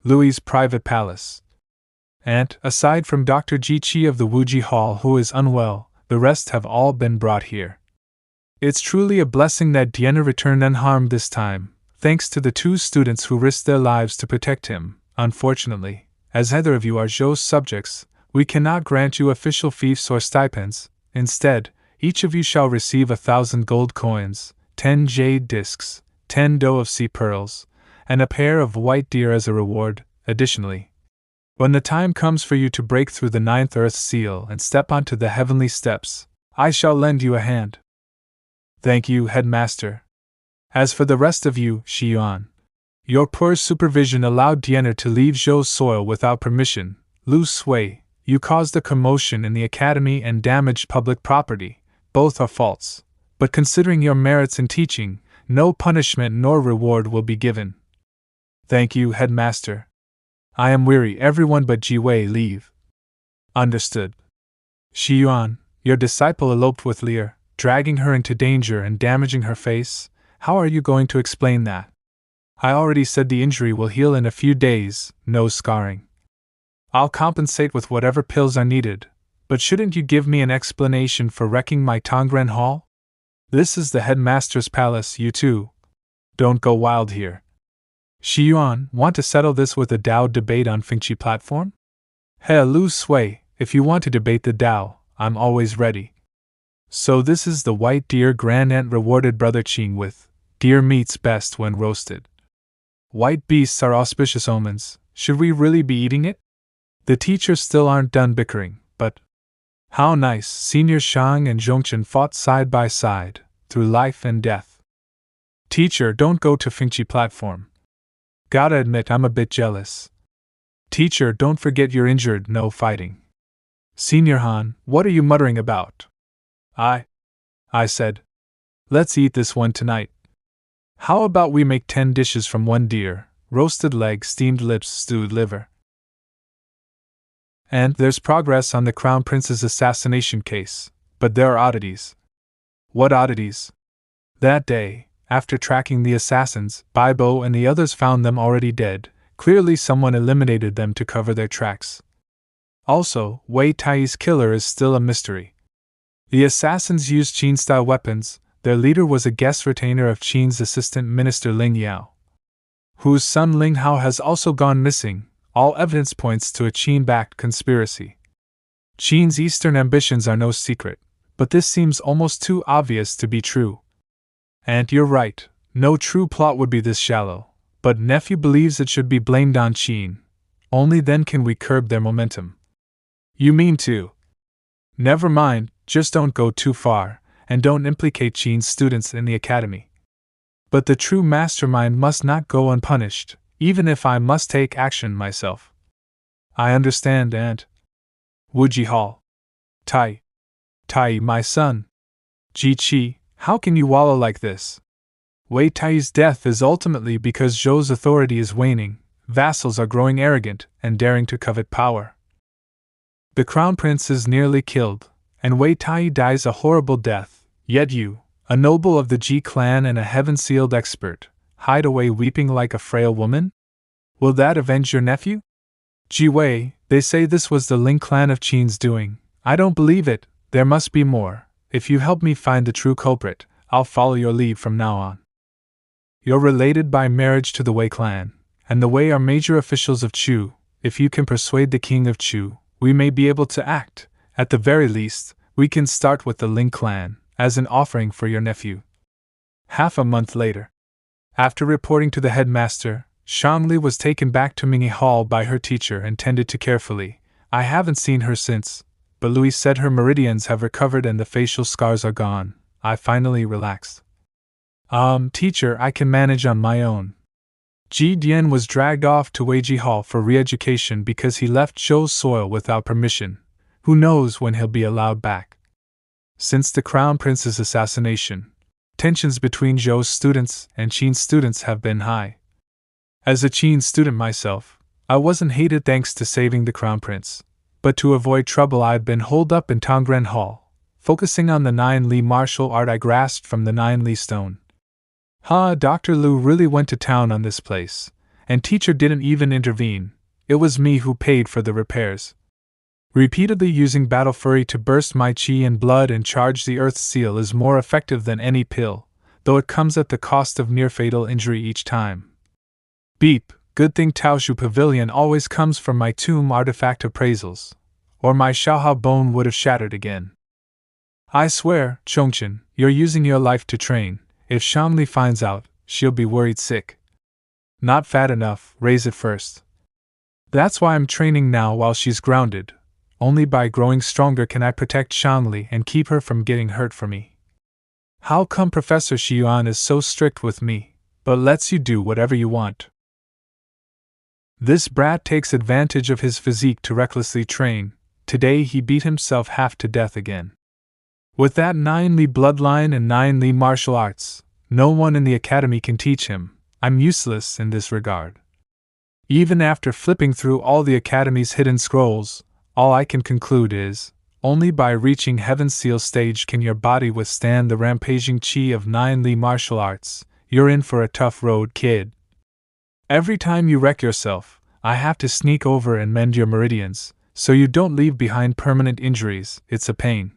Louis's private palace. And, aside from Dr. Ji-Chi of the Wuji Hall who is unwell, the rest have all been brought here. It's truly a blessing that Dienna returned unharmed this time, thanks to the 2 students who risked their lives to protect him. Unfortunately, as neither of you are Zhou's subjects, we cannot grant you official fiefs or stipends. Instead, each of you shall receive 1,000 gold coins, 10 jade discs, 10 doe of sea pearls, and a pair of white deer as a reward. Additionally, when the time comes for you to break through the 9th earth seal and step onto the heavenly steps, I shall lend you a hand. Thank you, headmaster. As for the rest of you, Shiyuan, your poor supervision allowed Dienna to leave Zhou's soil without permission. Lu Sui, you caused a commotion in the academy and damaged public property. Both are faults, but considering your merits in teaching, no punishment nor reward will be given. Thank you, headmaster. I am weary. Everyone but Jiwei leave. Understood. Shiyuan, your disciple eloped with Lear, dragging her into danger and damaging her face. How are you going to explain that? I already said the injury will heal in a few days, no scarring. I'll compensate with whatever pills are needed, but shouldn't you give me an explanation for wrecking my Tongren Hall? This is the headmaster's palace, you two. Don't go wild here. Shiyuan, want to settle this with a Dao debate on Fengqi platform? He Lu Sui, if you want to debate the Dao, I'm always ready. So this is the white deer Grand Aunt rewarded Brother Qing with. Deer meat's best when roasted. White beasts are auspicious omens. Should we really be eating it? The teachers still aren't done bickering, but how nice. Senior Shang and Zhongchen fought side by side, through life and death. Teacher, don't go to Fengqi platform. Gotta admit I'm a bit jealous. Teacher, don't forget you're injured, no fighting. Senior Han, what are you muttering about? I said, let's eat this one tonight. How about we make 10 dishes from 1 deer, roasted leg, steamed lips, stewed liver? And there's progress on the Crown Prince's assassination case, but there are oddities. What oddities? That day, after tracking the assassins, Baibo and the others found them already dead. Clearly someone eliminated them to cover their tracks. Also, Wei Tai's killer is still a mystery. The assassins used Qing-style weapons. Their leader was a guest retainer of Qing's assistant minister Ling Yao, whose son Ling Hao has also gone missing. All evidence points to a Qing-backed conspiracy. Qing's eastern ambitions are no secret, but this seems almost too obvious to be true. And you're right, no true plot would be this shallow, but nephew believes it should be blamed on Qing. Only then can we curb their momentum. You mean to? Never mind, just don't go too far, and don't implicate Qing's students in the academy. But the true mastermind must not go unpunished, even if I must take action myself. I understand, Aunt. Wuji Hall. Tai, my son. Ji-Chi, how can you wallow like this? Wei Tai's death is ultimately because Zhou's authority is waning, vassals are growing arrogant and daring to covet power. The crown prince is nearly killed, and Wei Tai dies a horrible death, yet you, a noble of the Ji clan and a heaven-sealed expert, hide away weeping like a frail woman? Will that avenge your nephew? Ji Wei, they say this was the Ling clan of Qing's doing. I don't believe it, there must be more. If you help me find the true culprit, I'll follow your lead from now on. You're related by marriage to the Wei clan, and the Wei are major officials of Chu. If you can persuade the king of Chu, we may be able to act. At the very least, we can start with the Ling clan, as an offering for your nephew. Half a month later, after reporting to the headmaster, Shangli was taken back to Millenia Hall by her teacher and tended to carefully. I haven't seen her since, but Louis said her meridians have recovered and the facial scars are gone. I finally relaxed. Teacher, I can manage on my own. Ji Dian was dragged off to Wuji Hall for re-education because he left Zhou's soil without permission. Who knows when he'll be allowed back? Since the Crown Prince's assassination, tensions between Zhou's students and Qing's students have been high. As a Qing student myself, I wasn't hated thanks to saving the Crown Prince, but to avoid trouble I'd been holed up in Tongren Hall, focusing on the 9-li martial art I grasped from the 9-li stone. Dr. Liu really went to town on this place, and teacher didn't even intervene. It was me who paid for the repairs. Repeatedly using battle fury to burst my chi and blood and charge the earth seal is more effective than any pill, though it comes at the cost of near-fatal injury each time. Beep, good thing Taoshu Pavilion always comes from my tomb artifact appraisals, or my Xiaohao bone would have shattered again. I swear, Chongqing, you're using your life to train. If Shamli finds out, she'll be worried sick. Not fat enough, raise it first. That's why I'm training now while she's grounded. Only by growing stronger can I protect Shamli and keep her from getting hurt for me. How come Professor Xiuan is so strict with me, but lets you do whatever you want? This brat takes advantage of his physique to recklessly train. Today he beat himself half to death again. With that 9 Li bloodline and 9 Li martial arts, no one in the academy can teach him. I'm useless in this regard. Even after flipping through all the academy's hidden scrolls, all I can conclude is, only by reaching Heaven's Seal stage can your body withstand the rampaging chi of 9 Li martial arts. You're in for a tough road, kid. Every time you wreck yourself, I have to sneak over and mend your meridians, so you don't leave behind permanent injuries. It's a pain.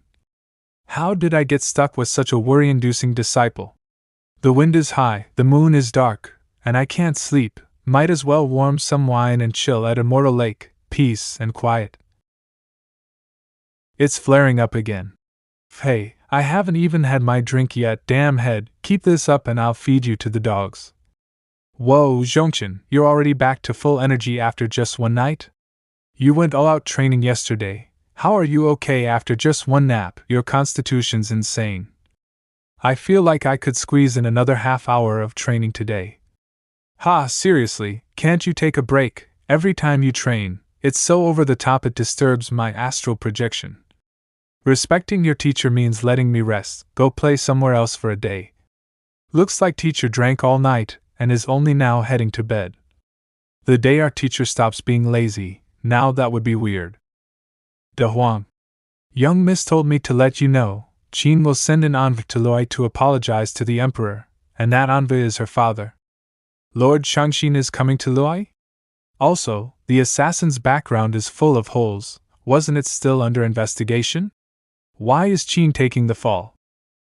How did I get stuck with such a worry-inducing disciple? The wind is high, the moon is dark, and I can't sleep. Might as well warm some wine and chill at Immortal Lake, peace and quiet. It's flaring up again. Hey, I haven't even had my drink yet, damn head, keep this up and I'll feed you to the dogs. Whoa, Zhongqin, you're already back to full energy after just one night? You went all out training yesterday. How are you okay after just one nap? Your constitution's insane. I feel like I could squeeze in another half hour of training today. Ha, seriously, can't you take a break? Every time you train, it's so over the top it disturbs my astral projection. Respecting your teacher means letting me rest. Go play somewhere else for a day. Looks like teacher drank all night and is only now heading to bed. The day our teacher stops being lazy, now that would be weird. De Huang. Young Miss told me to let you know, Qing will send an envoy to Loi to apologize to the Emperor, and that envoy is her father. Lord Shangxin is coming to Loi? Also, the assassin's background is full of holes. Wasn't it still under investigation? Why is Qing taking the fall?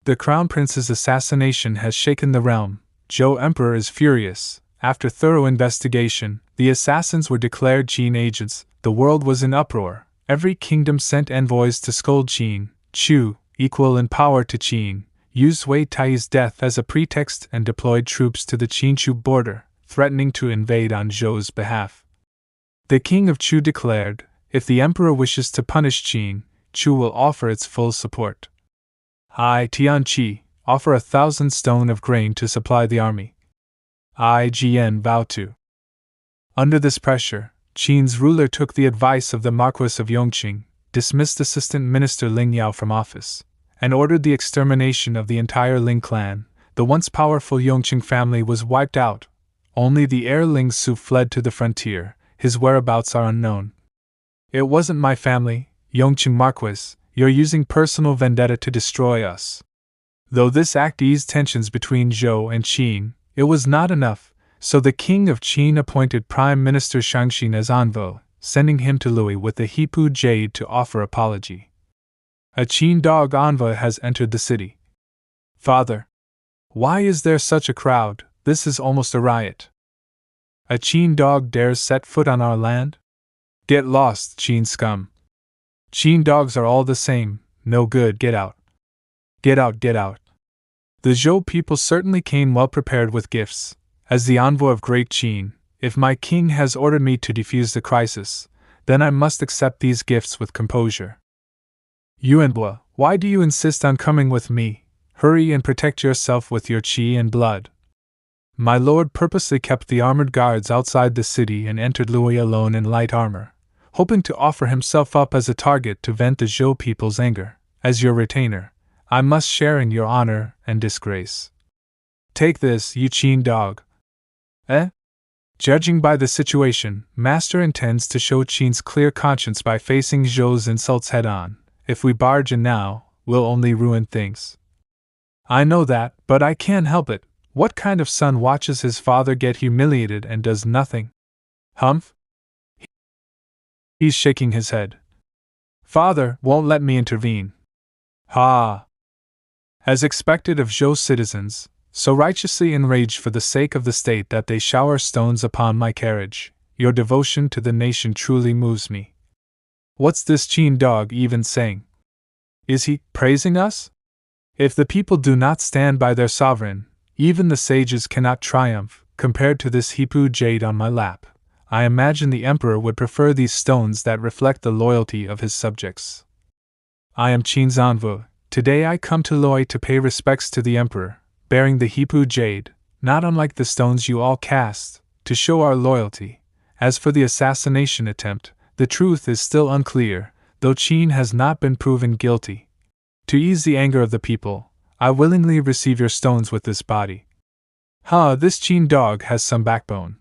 The Crown Prince's assassination has shaken the realm. Zhou Emperor is furious. After thorough investigation, the assassins were declared Qing agents. The world was in uproar. Every kingdom sent envoys to scold Qing. Chu, equal in power to Qing, used Wei Tai's death as a pretext and deployed troops to the Qing-Chu border, threatening to invade on Zhou's behalf. The king of Chu declared, if the emperor wishes to punish Qing, Chu will offer its full support. I, Tianqi, offer 1,000 stone of grain to supply the army. I, Jian, vow to. Under this pressure, Qing's ruler took the advice of the Marquis of Yongqing, dismissed Assistant Minister Ling Yao from office, and ordered the extermination of the entire Ling clan. The once powerful Yongqing family was wiped out. Only the heir Ling Su fled to the frontier. His whereabouts are unknown. It wasn't my family, Yongqing Marquis. You're using personal vendetta to destroy us. Though this act eased tensions between Zhou and Qing, it was not enough. So the king of Qing appointed Prime Minister Shangxin as envoy, sending him to Louis with the Hipu jade to offer apology. A Qing dog envoy has entered the city. Father! Why is there such a crowd? This is almost a riot. A Qing dog dares set foot on our land? Get lost, Qing scum. Qing dogs are all the same, no good, get out. Get out, get out. The Zhou people certainly came well prepared with gifts. As the envoy of Great Qing, if my king has ordered me to defuse the crisis, then I must accept these gifts with composure. Yuanhua, why do you insist on coming with me? Hurry and protect yourself with your qi and blood. My lord purposely kept the armored guards outside the city and entered Louis alone in light armor, hoping to offer himself up as a target to vent the Zhou people's anger. As your retainer, I must share in your honor and disgrace. Take this, you Qing dog. Judging by the situation, Master intends to show Qing's clear conscience by facing Zhou's insults head-on. If we barge in now, we'll only ruin things. I know that, but I can't help it. What kind of son watches his father get humiliated and does nothing? Humph? He's shaking his head. Father won't let me intervene. Ha! As expected of Zhou's citizens, so righteously enraged for the sake of the state that they shower stones upon my carriage, your devotion to the nation truly moves me. What's this Qing dog even saying? Is he praising us? If the people do not stand by their sovereign, even the sages cannot triumph, compared to this Hipu jade on my lap. I imagine the emperor would prefer these stones that reflect the loyalty of his subjects. I am Qing's envoy. Today I come to Loi to pay respects to the emperor, bearing the Hipu jade, not unlike the stones you all cast, to show our loyalty. As for the assassination attempt, the truth is still unclear, though Qing has not been proven guilty. To ease the anger of the people, I willingly receive your stones with this body. This Qing dog has some backbone.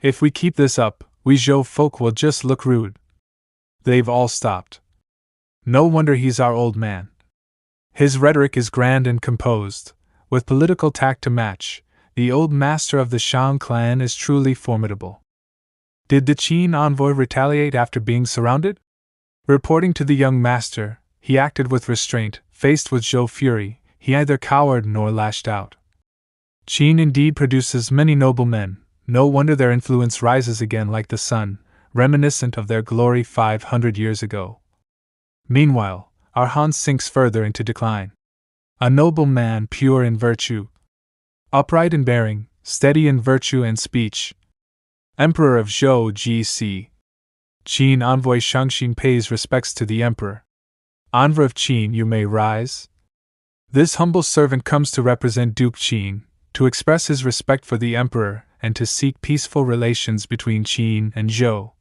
If we keep this up, we Zhou folk will just look rude. They've all stopped. No wonder he's our old man. His rhetoric is grand and composed, with political tact to match. The old master of the Shang clan is truly formidable. Did the Qing envoy retaliate after being surrounded? Reporting to the young master, he acted with restraint. Faced with Zhou fury, he neither cowered nor lashed out. Qing indeed produces many noble men. No wonder their influence rises again like the sun, reminiscent of their glory 500 years ago. Meanwhile, our Han sinks further into decline. A noble man pure in virtue, upright in bearing, steady in virtue and speech. Emperor of Zhou G.C. Qing envoy Shangxing pays respects to the emperor. Envoy of Qing, you may rise. This humble servant comes to represent Duke Qing, to express his respect for the emperor, and to seek peaceful relations between Qing and Zhou.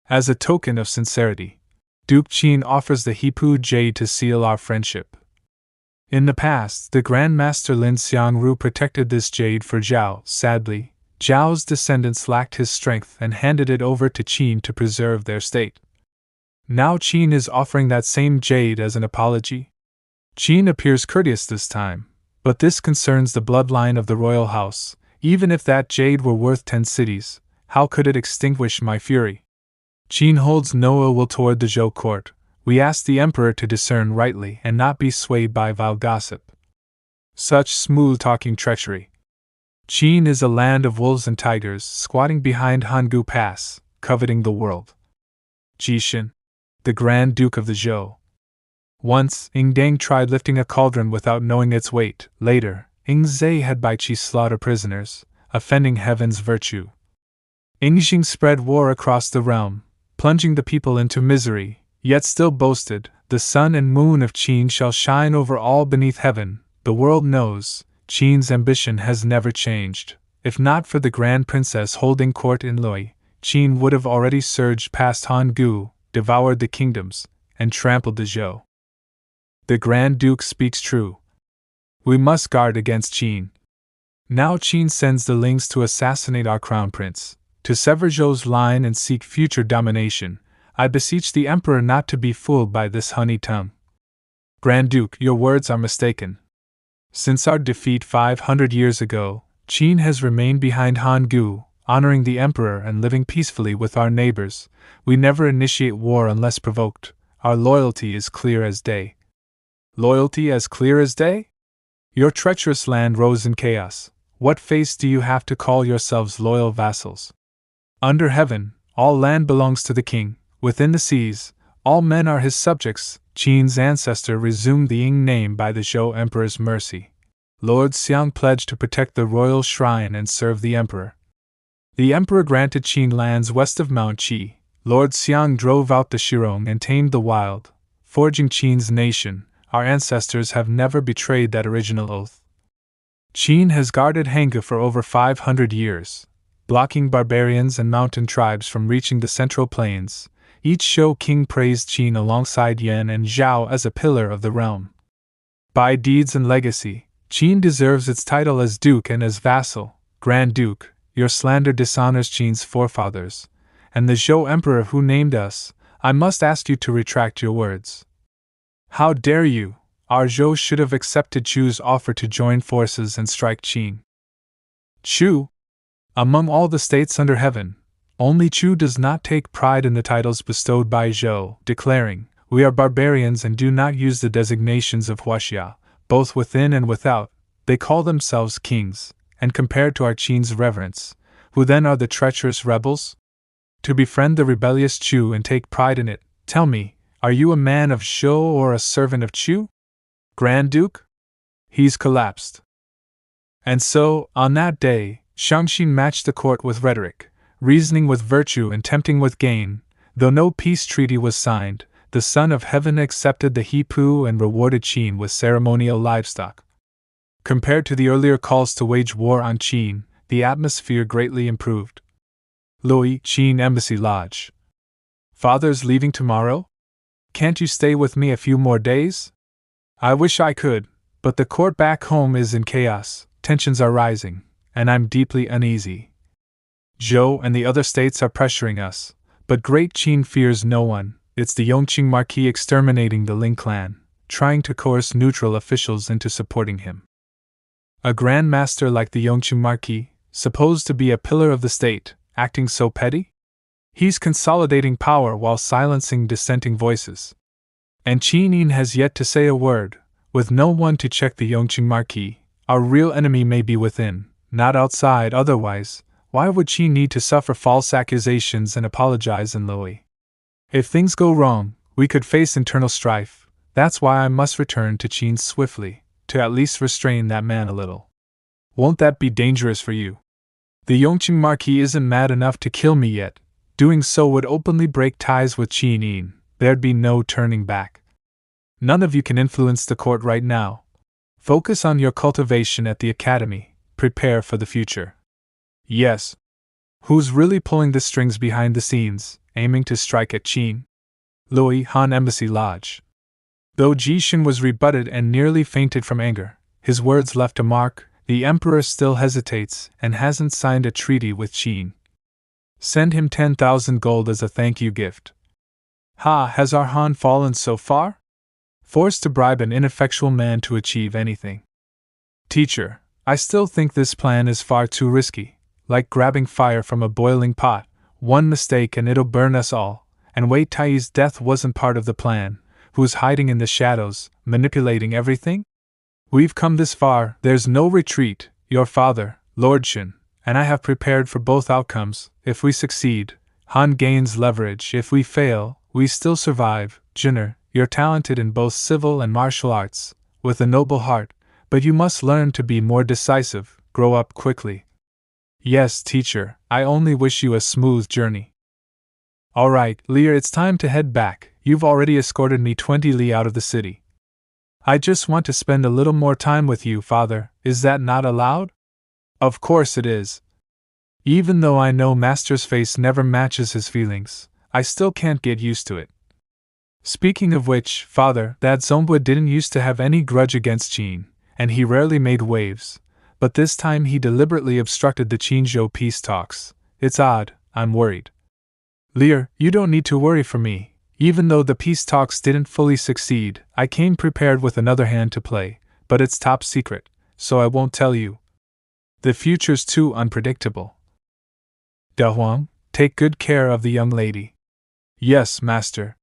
As a token of sincerity, Duke Qing offers the Hipu jade to seal our friendship. In the past, the Grand Master Lin Xiangru protected this jade for Zhao. Sadly, Zhao's descendants lacked his strength and handed it over to Qing to preserve their state. Now Qing is offering that same jade as an apology. Qing appears courteous this time, but this concerns the bloodline of the royal house. Even if that jade were worth 10 cities, how could it extinguish my fury? Qing holds no ill will toward the Zhou court. We ask the emperor to discern rightly and not be swayed by vile gossip. Such smooth-talking treachery. Qing is a land of wolves and tigers squatting behind Hangu Pass, coveting the world. Jishin, the Grand Duke of the Zhou. Once, Ingdang tried lifting a cauldron without knowing its weight. Later, Ingzai had Bai Qi slaughter prisoners, offending heaven's virtue. Ingxing spread war across the realm, plunging the people into misery, yet still boasted, the sun and moon of Qing shall shine over all beneath heaven. The world knows, Qing's ambition has never changed. If not for the Grand Princess holding court in Loi, Qing would have already surged past Hangu, devoured the kingdoms, and trampled the Zhou. The Grand Duke speaks true. We must guard against Qing. Now Qing sends the Lings to assassinate our crown prince, to sever Zhou's line and seek future domination. I beseech the emperor not to be fooled by this honey tongue. Grand Duke, your words are mistaken. Since our defeat 500 years ago, Qing has remained behind Hangu, honoring the emperor and living peacefully with our neighbors. We never initiate war unless provoked. Our loyalty is clear as day. Loyalty as clear as day? Your treacherous land rose in chaos. What face do you have to call yourselves loyal vassals? Under heaven, all land belongs to the king. Within the seas, all men are his subjects. Qing's ancestor resumed the Ying name by the Zhou emperor's mercy. Lord Xiang pledged to protect the royal shrine and serve the emperor. The emperor granted Qing lands west of Mount Qi. Lord Xiang drove out the Shirong and tamed the wild, forging Qing's nation. Our ancestors have never betrayed that original oath. Qing has guarded Hangu for over 500 years, blocking barbarians and mountain tribes from reaching the central plains. Each Zhou king praised Qing alongside Yan and Zhao as a pillar of the realm. By deeds and legacy, Qing deserves its title as duke and as vassal. Grand Duke, your slander dishonors Qing's forefathers, and the Zhou emperor who named us. I must ask you to retract your words. How dare you, our Zhou should have accepted Chu's offer to join forces and strike Qing. Chu? Among all the states under heaven, only Chu does not take pride in the titles bestowed by Zhou, declaring, "We are barbarians and do not use the designations of Huaxia, both within and without. They call themselves kings, and compared to our Qing's reverence, who then are the treacherous rebels? To befriend the rebellious Chu and take pride in it, tell me, are you a man of Zhou or a servant of Chu? Grand Duke?" He's collapsed. And so, on that day, Shangxin matched the court with rhetoric, reasoning with virtue and tempting with gain. Though no peace treaty was signed, the Son of Heaven accepted the Hepu and rewarded Qin with ceremonial livestock. Compared to the earlier calls to wage war on Qin, the atmosphere greatly improved. Louis, Qin Embassy Lodge. "Father's leaving tomorrow? Can't you stay with me a few more days?" "I wish I could, but the court back home is in chaos, tensions are rising, and I'm deeply uneasy. Zhou and the other states are pressuring us, but Great Qin fears no one. It's the Yongqing Marquis exterminating the Ling clan, trying to coerce neutral officials into supporting him. A Grand Master like the Yongqing Marquis, supposed to be a pillar of the state, acting so petty? He's consolidating power while silencing dissenting voices. And Qin has yet to say a word, with no one to check the Yongqing Marquis. Our real enemy may be within, not outside. Otherwise, why would Qin need to suffer false accusations and apologize in Louis? If things go wrong, we could face internal strife. That's why I must return to Qin swiftly, to at least restrain that man a little. Won't that be dangerous for you? The Yongqing Marquis isn't mad enough to kill me yet. Doing so would openly break ties with Qin. There'd be no turning back. None of you can influence the court right now. Focus on your cultivation at the academy. Prepare for the future." "Yes. Who's really pulling the strings behind the scenes, aiming to strike at Qin?" "Louis, Han Embassy Lodge." Though Jishin was rebutted and nearly fainted from anger, his words left a mark. The Emperor still hesitates and hasn't signed a treaty with Qin. Send him 10,000 gold as a thank you gift. Ha, has our Han fallen so far? Forced to bribe an ineffectual man to achieve anything. Teacher, I still think this plan is far too risky, like grabbing fire from a boiling pot. One mistake and it'll burn us all. And Wei Tai's death wasn't part of the plan. Who's hiding in the shadows, manipulating everything? We've come this far, there's no retreat. Your father, Lord Shin, and I have prepared for both outcomes. If we succeed, Han gains leverage. If we fail, we still survive. Jinner, you're talented in both civil and martial arts, with a noble heart, but you must learn to be more decisive, grow up quickly. Yes, teacher, I only wish you a smooth journey. Alright, Lear, it's time to head back. You've already escorted me 20 li out of the city. I just want to spend a little more time with you, father. Is that not allowed? Of course it is. Even though I know Master's face never matches his feelings, I still can't get used to it. Speaking of which, father, that Zongba didn't used to have any grudge against Qin, and he rarely made waves, but this time he deliberately obstructed the Qinzhou peace talks. It's odd, I'm worried. Lear, you don't need to worry for me. Even though the peace talks didn't fully succeed, I came prepared with another hand to play, but it's top secret, so I won't tell you. The future's too unpredictable. Da Huang, take good care of the young lady. Yes, master.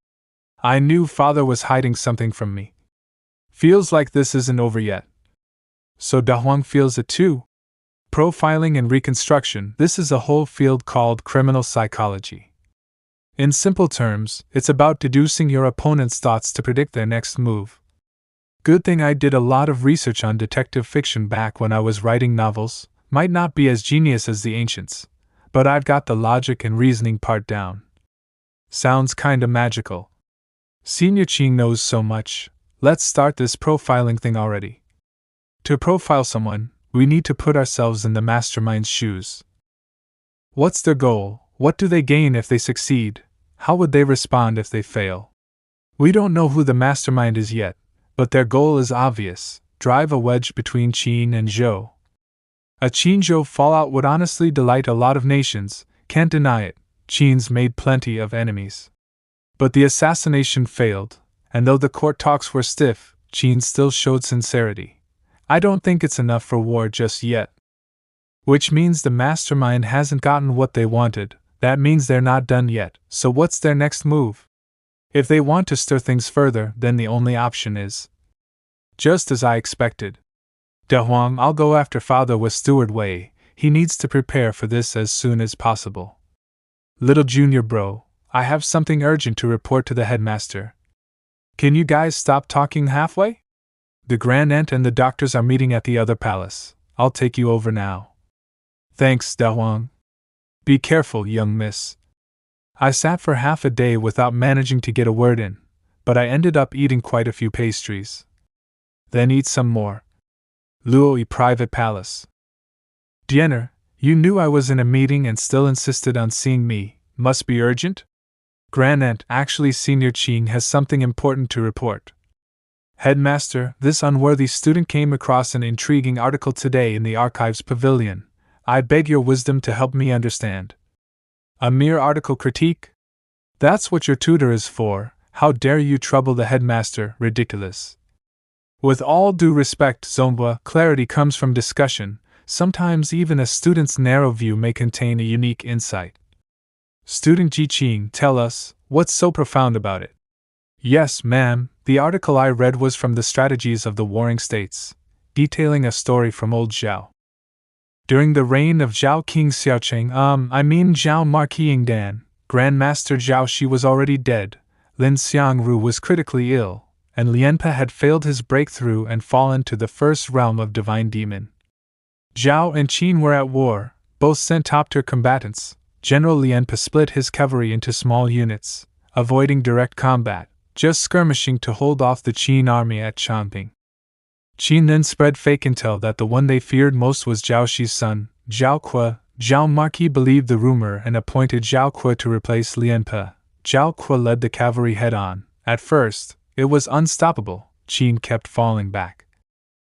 I knew father was hiding something from me. Feels like this isn't over yet. So Da Huang feels it too. Profiling and reconstruction, this is a whole field called criminal psychology. In simple terms, it's about deducing your opponent's thoughts to predict their next move. Good thing I did a lot of research on detective fiction back when I was writing novels. Might not be as genius as the ancients, but I've got the logic and reasoning part down. Sounds kinda magical. Senior Qing knows so much. Let's start this profiling thing already. To profile someone, we need to put ourselves in the mastermind's shoes. What's their goal? What do they gain if they succeed? How would they respond if they fail? We don't know who the mastermind is yet, but their goal is obvious: drive a wedge between Qin and Zhou. A Qin-Zhou fallout would honestly delight a lot of nations, can't deny it. Qin's made plenty of enemies. But the assassination failed, and though the court talks were stiff, Qing still showed sincerity. I don't think it's enough for war just yet. Which means the mastermind hasn't gotten what they wanted. That means they're not done yet, so what's their next move? If they want to stir things further, then the only option is. Just as I expected. De Huang, I'll go after Father with Steward Wei. He needs to prepare for this as soon as possible. Little junior bro, I have something urgent to report to the headmaster. Can you guys stop talking halfway? The Grand Aunt and the doctors are meeting at the other palace. I'll take you over now. Thanks, De Huang. Be careful, young miss. I sat for half a day without managing to get a word in, but I ended up eating quite a few pastries. Then eat some more. Luoyi Private Palace. Diener, you knew I was in a meeting and still insisted on seeing me. Must be urgent? Grand Aunt, actually Senior Qing has something important to report. Headmaster, this unworthy student came across an intriguing article today in the Archives Pavilion. I beg your wisdom to help me understand. A mere article critique? That's what your tutor is for. How dare you trouble the headmaster? Ridiculous. With all due respect, Zomba, clarity comes from discussion. Sometimes even a student's narrow view may contain a unique insight. Student Ji Qing, tell us, what's so profound about it? Yes, ma'am, the article I read was from the Strategies of the Warring States, detailing a story from old Zhao. During the reign of Zhao King Xiaocheng, Zhao Marquis Yingdan, Grandmaster Zhao Shi was already dead, Lin Xiangru was critically ill, and Lianpe had failed his breakthrough and fallen to the first realm of Divine Demon. Zhao and Qin were at war, both sent top-tier combatants. General Lianpe split his cavalry into small units, avoiding direct combat, just skirmishing to hold off the Qin army at Changping. Qin then spread fake intel that the one they feared most was Zhao Shi's son, Zhao Ke. Zhao Marquis believed the rumor and appointed Zhao Ke to replace Lianpe. Zhao Ke led the cavalry head-on. At first, it was unstoppable. Qin kept falling back.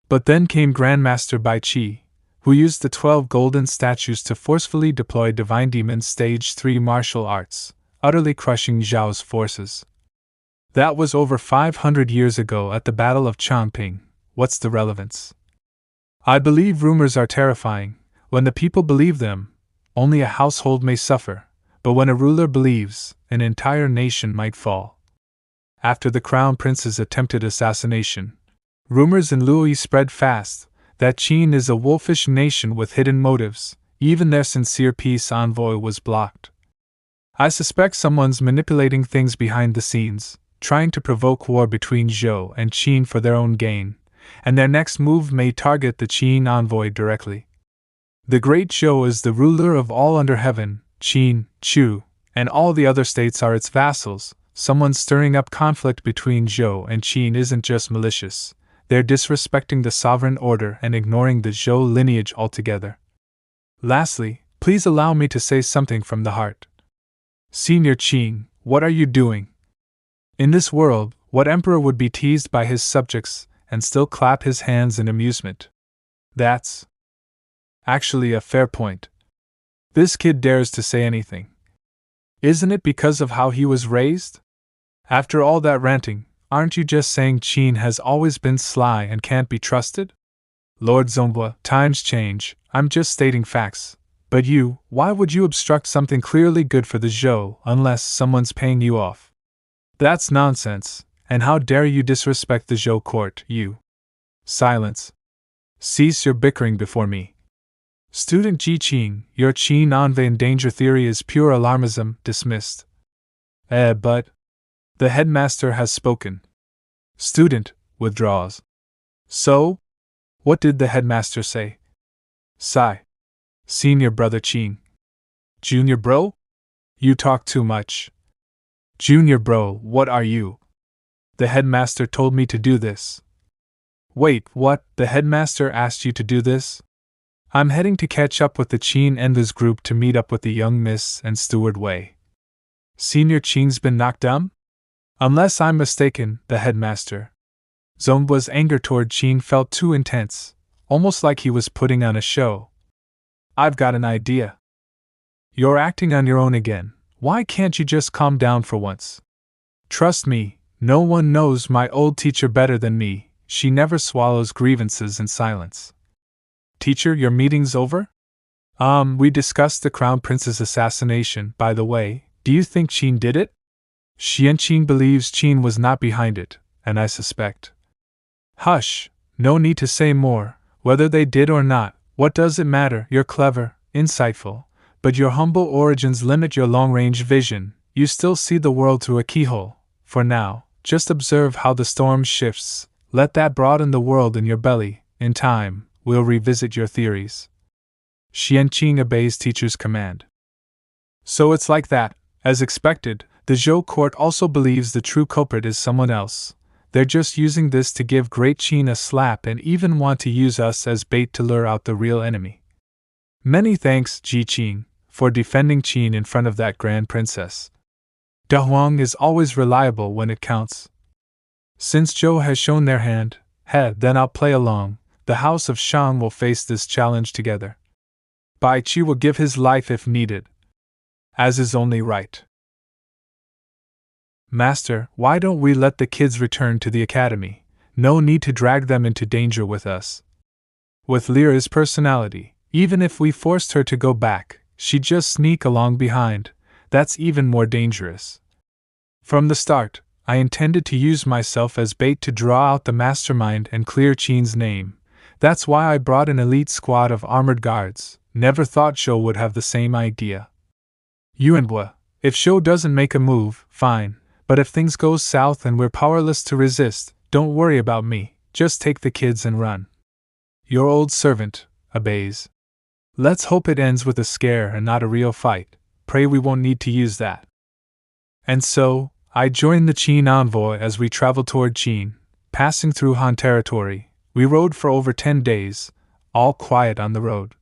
But then came Grandmaster Bai Qi, who used the 12 golden statues to forcefully deploy Divine Demon's Stage 3 martial arts, utterly crushing Zhao's forces. That was over 500 years ago at the Battle of Changping. What's the relevance? I believe rumors are terrifying. When the people believe them, only a household may suffer, but when a ruler believes, an entire nation might fall. After the Crown Prince's attempted assassination, rumors in Luoyi spread fast that Qin is a wolfish nation with hidden motives. Even their sincere peace envoy was blocked. I suspect someone's manipulating things behind the scenes, trying to provoke war between Zhou and Qin for their own gain, and their next move may target the Qin envoy directly. The Great Zhou is the ruler of all under heaven. Qin, Chu, and all the other states are its vassals. Someone stirring up conflict between Zhou and Qin isn't just malicious, they're disrespecting the sovereign order and ignoring the Zhou lineage altogether. Lastly, please allow me to say something from the heart. Senior Qin, what are you doing? In this world, what emperor would be teased by his subjects and still clap his hands in amusement? That's actually a fair point. This kid dares to say anything. Isn't it because of how he was raised? After all that ranting, aren't you just saying Qin has always been sly and can't be trusted? Lord Zongba, times change, I'm just stating facts. But you, why would you obstruct something clearly good for the Zhou unless someone's paying you off? That's nonsense, and how dare you disrespect the Zhou court, you? Silence. Cease your bickering before me. Student Ji Qing, your Qin envoy in danger theory is pure alarmism, dismissed. But the headmaster has spoken. Student withdraws. So? What did the headmaster say? Sigh. Senior brother Qing. Junior bro? You talk too much. Junior bro, what are you? The headmaster told me to do this. Wait, what? The headmaster asked you to do this? I'm heading to catch up with the Qin Envoys group to meet up with the young miss and Steward Wei. Senior Qing's been knocked dumb? Unless I'm mistaken, the headmaster. Zongba's anger toward Qin felt too intense, almost like he was putting on a show. I've got an idea. You're acting on your own again. Why can't you just calm down for once? Trust me, No one knows my old teacher better than me, she never swallows grievances in silence. Teacher, your meeting's over? We discussed the Crown Prince's assassination, by the way. Do you think Qing did it? Qing believes Qing was not behind it, and I suspect. Hush, no need to say more. Whether they did or not, what does it matter? You're clever, insightful, but your humble origins limit your long-range vision. You still see the world through a keyhole. For now, just observe how the storm shifts. Let that broaden the world in your belly. In time, we'll revisit your theories. Qing obeys teacher's command. So it's like that. As expected, the Zhou court also believes the true culprit is someone else. They're just using this to give Great Qing a slap and even want to use us as bait to lure out the real enemy. Many thanks, Ji Qing, for defending Qing in front of that Grand Princess. Da Huang is always reliable when it counts. Since Zhou has shown their hand, then I'll play along. The House of Shang will face this challenge together. Bai Qi will give his life if needed, as is only right. Master, why don't we let the kids return to the academy? No need to drag them into danger with us. With Lyra's personality, even if we forced her to go back, she'd just sneak along behind. That's even more dangerous. From the start, I intended to use myself as bait to draw out the mastermind and clear Qing's name. That's why I brought an elite squad of armored guards. Never thought Zhou would have the same idea. Yuanhua, if Zhou doesn't make a move, fine, but if things go south and we're powerless to resist, don't worry about me, just take the kids and run. Your old servant obeys. Let's hope it ends with a scare and not a real fight. Pray we won't need to use that. And so, I joined the Qing envoy as we traveled toward Qing, passing through Han territory. We rode for over 10 days, all quiet on the road.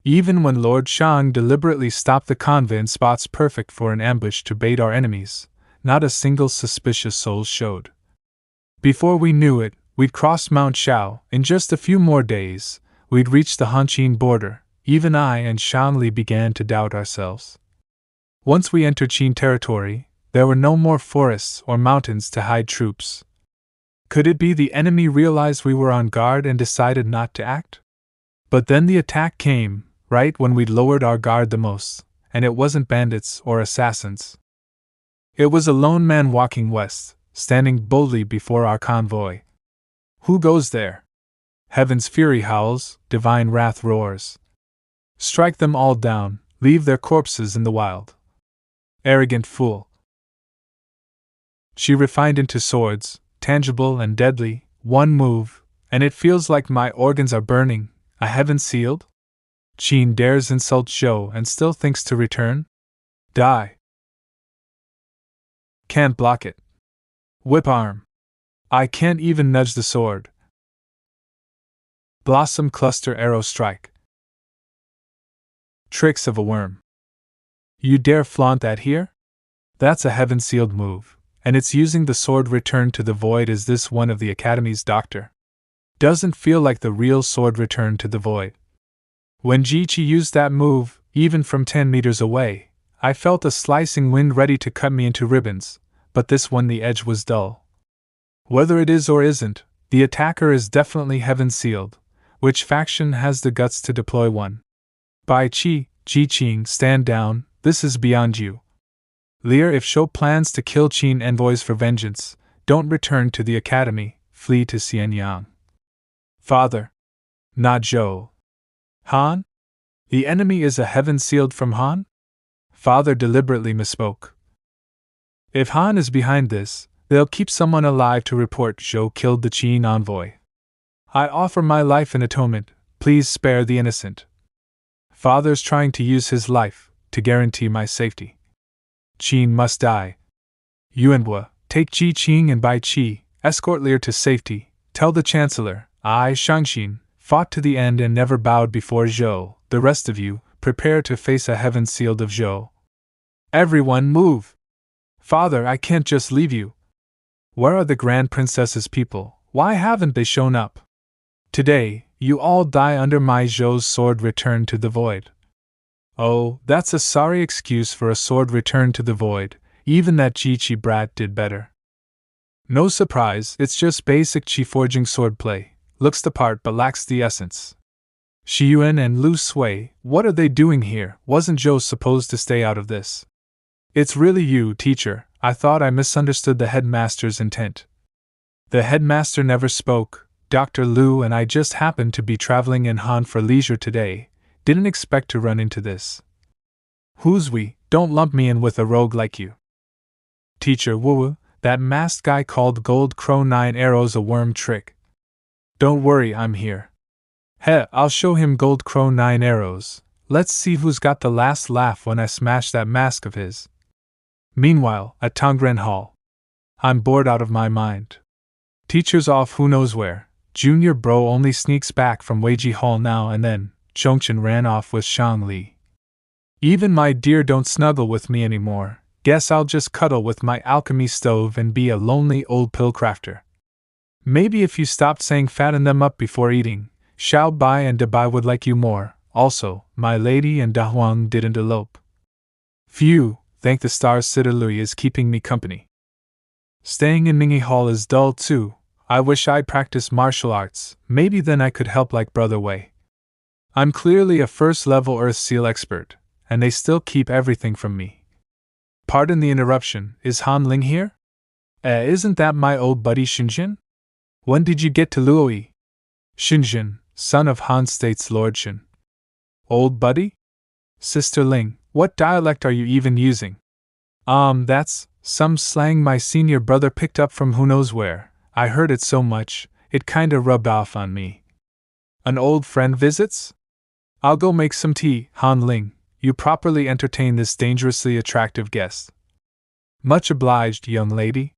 Even when Lord Shang deliberately stopped the convoy in spots perfect for an ambush to bait our enemies, not a single suspicious soul showed. Before we knew it, we'd crossed Mount Shao. In just a few more days, we'd reached the Han-Qing border. Even I and Shanli began to doubt ourselves. Once we entered Qing territory, there were no more forests or mountains to hide troops. Could it be the enemy realized we were on guard and decided not to act? But then the attack came, right when we'd lowered our guard the most, and it wasn't bandits or assassins. It was a lone man walking west, standing boldly before our convoy. Who goes there? Heaven's fury howls, divine wrath roars. Strike them all down, leave their corpses in the wild. Arrogant fool. She refined into swords, tangible and deadly, one move, and it feels like my organs are burning. A heaven sealed? Qing dares insult Zhou and still thinks to return? Die. Can't block it. Whip arm. I can't even nudge the sword. Blossom cluster arrow strike. Tricks of a worm. You dare flaunt that here? That's a heaven-sealed move, and it's using the sword returned to the void. Is this one of the Academy's doctor? Doesn't feel like the real sword returned to the void. When Ji-Chi used that move, even from 10 meters away, I felt a slicing wind ready to cut me into ribbons, but this one the edge was dull. Whether it is or isn't, the attacker is definitely heaven-sealed. Which faction has the guts to deploy one? Bai Qi, Ji Qing, stand down, this is beyond you. Lear, if Zhou plans to kill Qing envoys for vengeance, don't return to the academy, flee to Xianyang. Father. Not Zhou. Han? The enemy is a heaven sealed from Han? Father deliberately misspoke. If Han is behind this, they'll keep someone alive to report Zhou killed the Qing envoy. I offer my life in atonement, please spare the innocent. Father's trying to use his life to guarantee my safety. Qing must die. Yuanhua, take Ji Qing and Bai Qi, escort Lear to safety, tell the Chancellor, I, Shangxin, fought to the end and never bowed before Zhou. The rest of you, prepare to face a heaven sealed of Zhou. Everyone move! Father, I can't just leave you. Where are the Grand Princess's people? Why haven't they shown up? Today, you all die under my Zhou's sword returned to the void. Oh, that's a sorry excuse for a sword returned to the void. Even that Ji-Chi brat did better. No surprise, it's just basic chi forging swordplay. Looks the part but lacks the essence. Shiyuan and Lu Sui, what are they doing here? Wasn't Zhou supposed to stay out of this? It's really you, teacher. I thought I misunderstood the headmaster's intent. The headmaster never spoke. Dr. Lu and I just happened to be traveling in Han for leisure today. Didn't expect to run into this. Who's we? Don't lump me in with a rogue like you. Teacher Wu, that masked guy called Gold Crow 9 Arrows a worm trick. Don't worry, I'm here. I'll show him Gold Crow 9 Arrows. Let's see who's got the last laugh when I smash that mask of his. Meanwhile, at Tongren Hall. I'm bored out of my mind. Teacher's off who knows where. Junior bro only sneaks back from Wuji Hall now and then. Chongchen ran off with Shang Li. Even my dear don't snuggle with me anymore. Guess I'll just cuddle with my alchemy stove and be a lonely old pill crafter. Maybe if you stopped saying fatten them up before eating, Xiao Bai and Dabai would like you more. Also, my lady and Da Huang didn't elope. Phew, thank the stars Sitter Lui is keeping me company. Staying in Mingyi Hall is dull too. I wish I'd practiced martial arts, maybe then I could help like Brother Wei. I'm clearly a first-level Earth Seal expert, and they still keep everything from me. Pardon the interruption, is Han Ling here? Isn't that my old buddy Xinjin? When did you get to Luoyi? Xinjin, son of Han State's Lord Xin. Old buddy? Sister Ling, what dialect are you even using? That's some slang my senior brother picked up from who knows where. I heard it so much, it kinda rubbed off on me. An old friend visits? I'll go make some tea, Han Ling. You properly entertain this dangerously attractive guest. Much obliged, young lady.